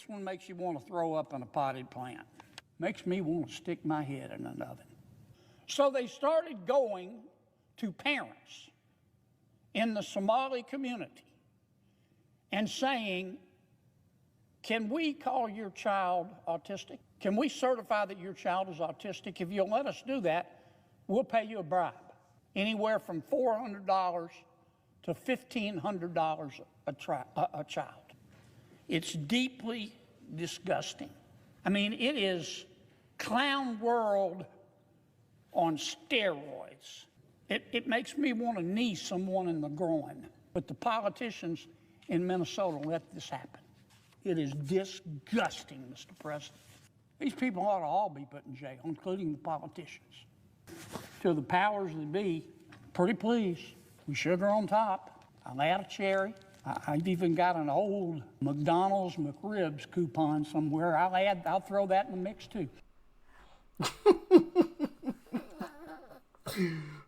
This one makes you want to throw up in a potted plant. Makes me want to stick my head in an oven. So they started going to parents in the Somali community and saying, can we call your child autistic? Can we certify that your child is autistic? If you'll let us do that, we'll pay you a bribe. Anywhere from $400 to $1,500 a child. It's deeply disgusting. I mean, it is clown world on steroids. It makes me want to knee someone in the groin. But the politicians in Minnesota let this happen. It is disgusting, Mr. President. These people ought to all be put in jail, including the politicians. To the powers that be, pretty please, with sugar on top. I'll add a cherry. I've even got an old McDonald's McRibs coupon somewhere. I'll throw that in the mix too.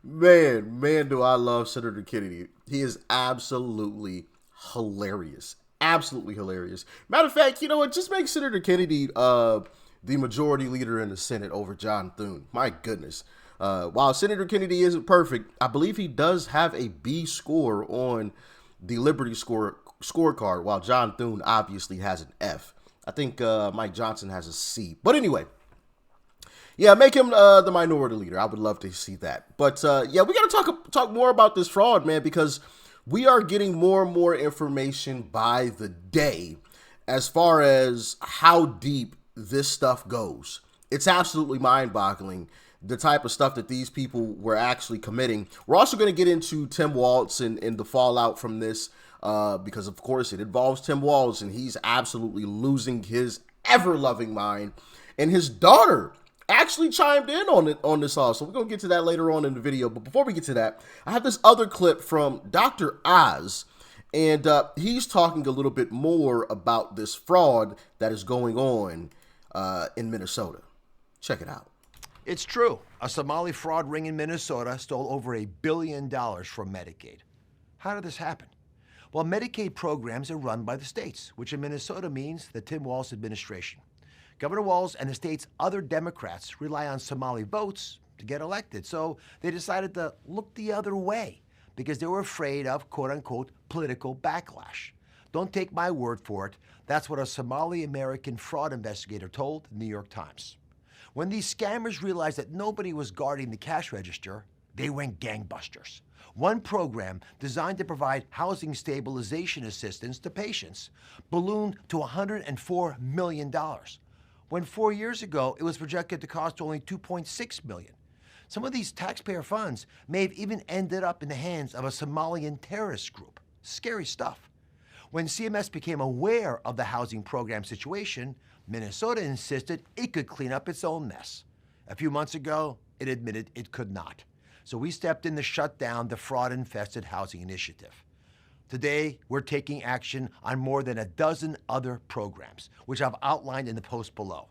Man, do I love Senator Kennedy. He is absolutely hilarious. Absolutely hilarious. Matter of fact, you know what? Just make Senator Kennedy the majority leader in the Senate over John Thune. My goodness. While Senator Kennedy isn't perfect, I believe he does have a B score on the Liberty scorecard, while John Thune obviously has an F. I think Mike Johnson has a C. But anyway, yeah, make him the minority leader. I would love to see that. But yeah, we got to talk more about this fraud, man, because we are getting more and more information by the day as far as how deep this stuff goes. It's absolutely mind-boggling, the type of stuff that these people were actually committing. We're also going to get into Tim Walz and the fallout from this because, of course, it involves Tim Walz, and he's absolutely losing his ever-loving mind. And his daughter actually chimed in on this also. We're going to get to that later on in the video. But before we get to that, I have this other clip from Dr. Oz, and he's talking a little bit more about this fraud that is going on in Minnesota. Check it out. It's true. A Somali fraud ring in Minnesota stole over $1 billion from Medicaid. How did this happen? Well, Medicaid programs are run by the states, which in Minnesota means the Tim Walz administration. Governor Walz and the state's other Democrats rely on Somali votes to get elected, so they decided to look the other way because they were afraid of, quote-unquote, political backlash. Don't take my word for it. That's what a Somali-American fraud investigator told the New York Times. When these scammers realized that nobody was guarding the cash register, they went gangbusters. One program designed to provide housing stabilization assistance to patients ballooned to $104 million, when 4 years ago it was projected to cost only $2.6 million. Some of these taxpayer funds may have even ended up in the hands of a Somalian terrorist group. Scary stuff. When CMS became aware of the housing program situation, Minnesota insisted it could clean up its own mess. A few months ago, it admitted it could not. So we stepped in to shut down the fraud-infested housing initiative. Today, we're taking action on more than a dozen other programs, which I've outlined in the post below.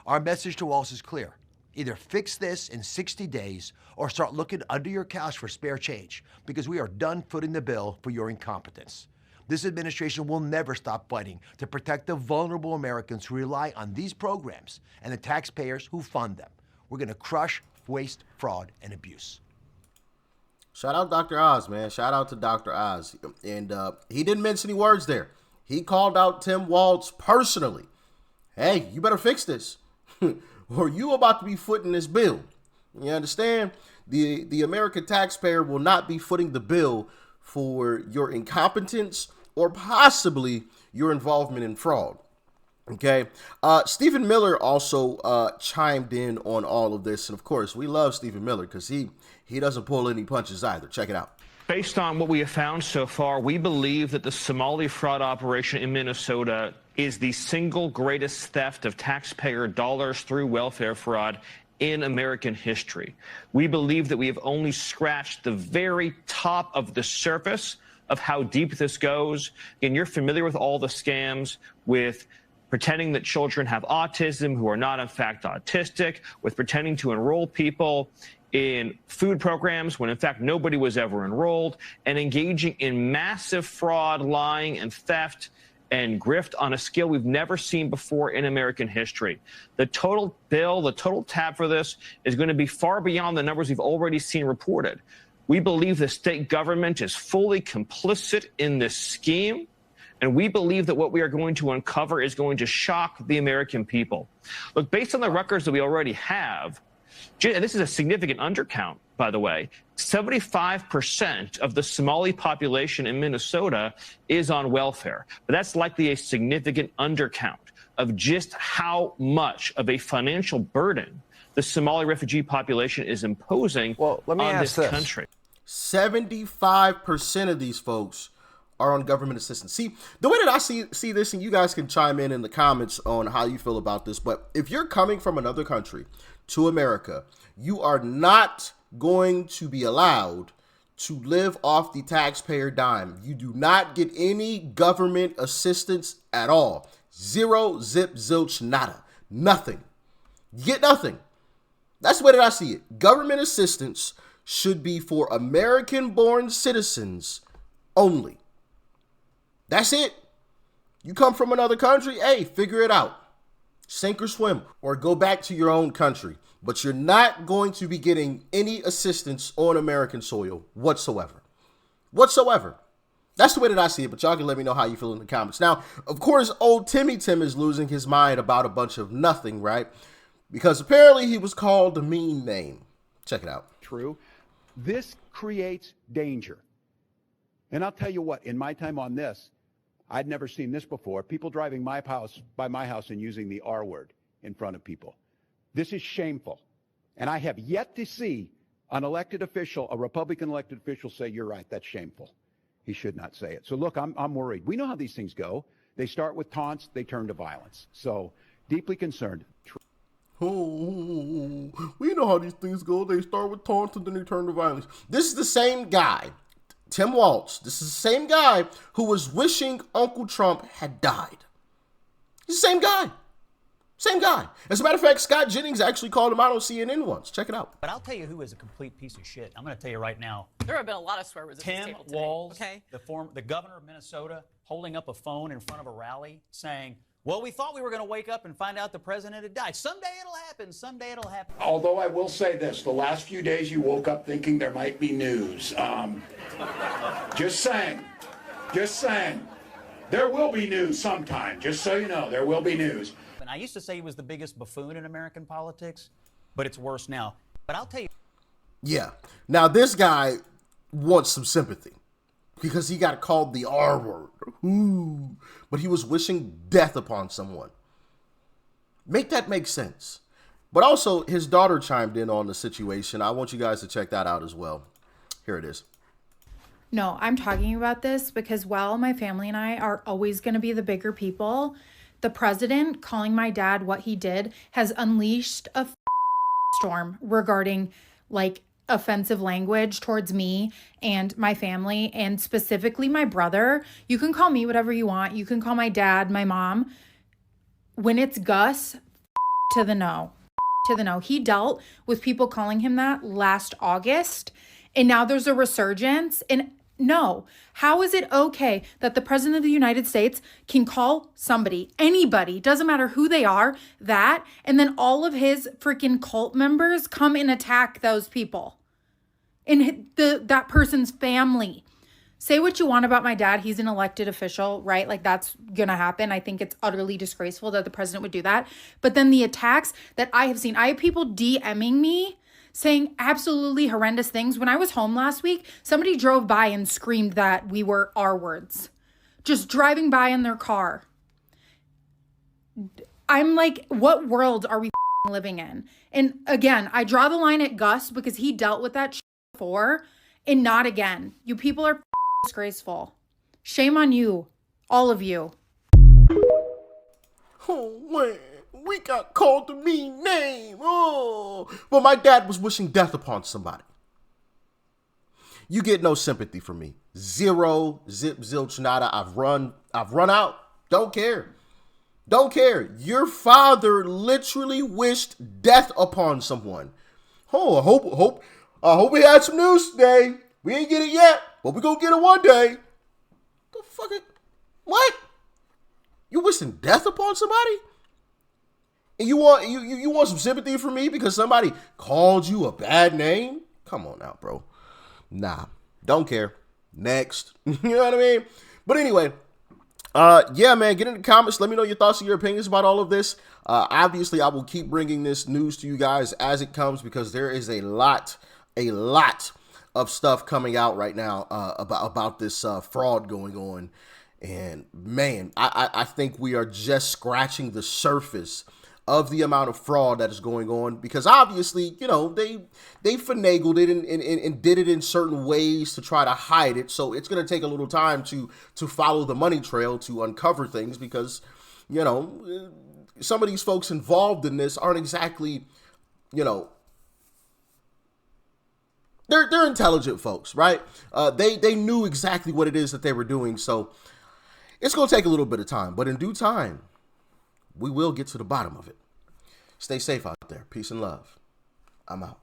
Our message to Walz is clear. Either fix this in 60 days or start looking under your couch for spare change, because we are done footing the bill for your incompetence. This administration will never stop fighting to protect the vulnerable Americans who rely on these programs and the taxpayers who fund them. We're going to crush waste, fraud, and abuse. Shout out Dr. Oz, man. Shout out to Dr. Oz. And he didn't mince any words there. He called out Tim Walz personally. Hey, you better fix this, or you about to be footing this bill. You understand? The American taxpayer will not be footing the bill for your incompetence or possibly your involvement in fraud. Okay. Stephen Miller also chimed in on all of this. And of course, we love Stephen Miller because he doesn't pull any punches either. Check it out. Based on what we have found so far, we believe that the Somali fraud operation in Minnesota is the single greatest theft of taxpayer dollars through welfare fraud in American history. We believe that we have only scratched the very top of the surface of how deep this goes. And you're familiar with all the scams with pretending that children have autism who are not in fact autistic, with pretending to enroll people in food programs when in fact nobody was ever enrolled, and engaging in massive fraud, lying, and theft and grift on a scale we've never seen before in American history. The total bill, the total tab for this is going to be far beyond the numbers we've already seen reported. We believe the state government is fully complicit in this scheme, and we believe that what we are going to uncover is going to shock the American people. Look, based on the records that we already have, and this is a significant undercount, by the way, 75% of the Somali population in Minnesota is on welfare. But that's likely a significant undercount of just how much of a financial burden the Somali refugee population is imposing on this country. 75% of these folks are on government assistance. See, the way that I see this, and you guys can chime in the comments on how you feel about this, but if you're coming from another country to America, you are not going to be allowed to live off the taxpayer dime. You do not get any government assistance at all. Zero, zip, zilch, nada. Nothing. You get nothing. That's the way that I see it. Government assistance should be for American-born citizens only. That's it. You come from another country, hey, figure it out. Sink or swim, or go back to your own country. But you're not going to be getting any assistance on American soil whatsoever. Whatsoever. That's the way that I see it, but y'all can let me know how you feel in the comments. Now, of course, old Timmy Tim is losing his mind about a bunch of nothing, right? Because apparently he was called a mean name. Check it out. True. This creates danger. And I'll tell you what, in my time on this, I'd never seen this before. People driving by my house and using the R word in front of people. This is shameful. And I have yet to see an elected official, a Republican elected official, say, you're right, that's shameful. He should not say it. So look, I'm worried. We know how these things go. They start with taunts, they turn to violence. So deeply concerned. Oh, we know how these things go. They start with taunts and then they turn to violence. This is the same guy, Tim Walz. This is the same guy who was wishing Uncle Trump had died. He's the same guy. Same guy. As a matter of fact, Scott Jennings actually called him out on CNN once. Check it out. But I'll tell you who is a complete piece of shit. I'm going to tell you right now. There have been a lot of swear words at this Tim table today. Walz, Okay. the governor of Minnesota, holding up a phone in front of a rally saying, well, we thought we were going to wake up and find out the president had died. Someday it'll happen. Someday it'll happen. Although I will say this, the last few days you woke up thinking there might be news. Just saying. Just saying. There will be news sometime. Just so you know, there will be news. And I used to say he was the biggest buffoon in American politics, but it's worse now. But I'll tell you. Yeah. Now, this guy wants some sympathy because he got called the R word. Ooh. But he was wishing death upon someone. Make that make sense. But also, his daughter chimed in on the situation. I want you guys to check that out as well. Here it is. No, I'm talking about this because while my family and I are always going to be the bigger people, the president calling my dad what he did has unleashed a storm regarding like offensive language towards me and my family and specifically my brother. You can call me whatever you want. You can call my dad, my mom. When it's Gus, to the no. To the no. He dealt with people calling him that last August, and now there's a resurgence. And no, how is it okay that the president of the United States can call somebody, anybody, doesn't matter who they are, that, and then all of his freaking cult members come and attack those people and that person's family? Say what you want about my dad. He's an elected official, right? Like that's going to happen. I think it's utterly disgraceful that the president would do that. But then the attacks that I have seen, I have people DMing me saying absolutely horrendous things. When I was home last week, somebody drove by and screamed that we were R words, just driving by in their car. I'm like, what world are we living in? And again, I draw the line at Gus because he dealt with that before and not again. You people are disgraceful. Shame on you, all of you. Oh, man. We got called a mean name. Oh, but my dad was wishing death upon somebody. You get no sympathy from me. Zero, zip, zilch, nada. I've run out. Don't care. Don't care. Your father literally wished death upon someone. Oh, I hope we had some news today. We ain't get it yet, but we gonna get it one day. The fuck it? What? You wishing death upon somebody? And you want some sympathy from me because somebody called you a bad name? Come on now, bro. Nah, don't care. Next. You know what I mean? But anyway, yeah, man, get in the comments. Let me know your thoughts and your opinions about all of this. Obviously, I will keep bringing this news to you guys as it comes because there is a lot of stuff coming out right now about this fraud going on. And man, I think we are just scratching the surface of the amount of fraud that is going on, because obviously, you know, they finagled it and did it in certain ways to try to hide it. So it's going to take a little time to follow the money trail to uncover things, because, you know, some of these folks involved in this aren't exactly, you know, they're intelligent folks, right? They knew exactly what it is that they were doing. So it's going to take a little bit of time, but in due time, we will get to the bottom of it. Stay safe out there. Peace and love. I'm out.